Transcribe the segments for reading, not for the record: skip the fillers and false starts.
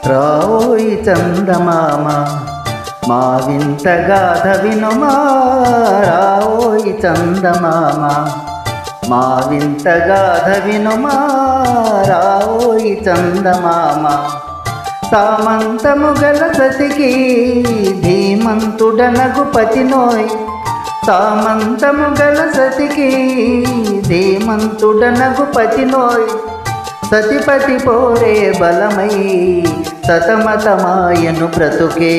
రావోయి చందమామ మా వింత గాథ వినుమా, రావోయి చందమామ మా వింత గాథ వినుమా, రావోయి చందమామ. సామంతము గల సతికి ధీమంతుడనగు పతినోయ్, సామంతము గల సతికి ధీమంతుడనగు పతినోయ్. సతిపతి పోరే బలమై సతమతమాయను బ్రతుకే.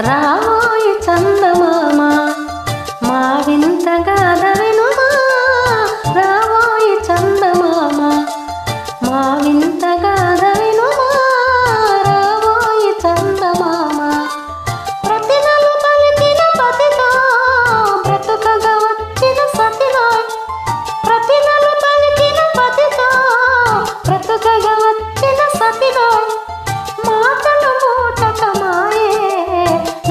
రావోయి చందమామ మా వింత గాథ వినుమా, రావోయి చందమామ మా వింత గాథ వినుమా, రావోయి చందమామ. ప్రతినలు పలికిన పతితో బ్రతుకగా వచ్చిన సతినోయ్, ప్రతినలు పలికిన పతితో బ్రతుకగా వచ్చిన సతినోయ్. మాటలు మూటకమాయే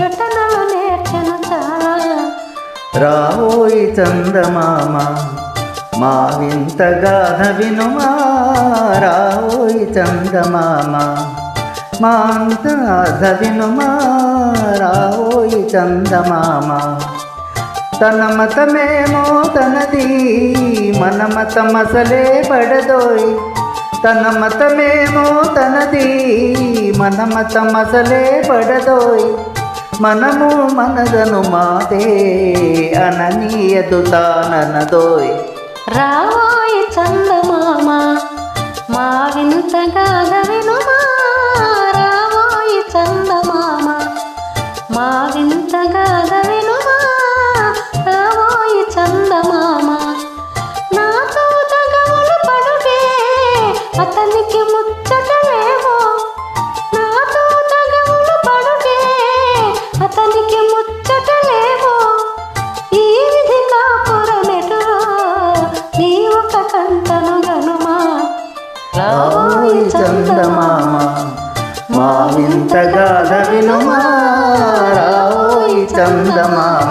నటనలు నేర్చెను చాలా. రావోయి చందమామ మా వింత గాథ వినుమా, రావోయి చందమామ మా వింత గాథ వినుమా, రావోయి చందమామ. తన మతమేమో తనది మన మతమసలే పడదోయ్, తన మతమేమో తనది మన మతమసలే పడదోయ్. మనము మనదను మాదే అననీయదు తాననదోయ్. రావోయి చందమామ మా వింత గాథ వినుమా, రావోయి చందమామ మా వింత గాథ వినుమా, రావోయి చందమామ. నాతో తగవులు పడుగే అతనికి ముచ్చటలేమో, నాతో తగవులు పడుగే అతనికి ముచ్చటలేమో. ఈ విధి కాపురమెటురో నీ ఒక కంటను గనుమా. రావోయి చందమామ మా వింత గాథ వినుమా, రావోయి చందమామ.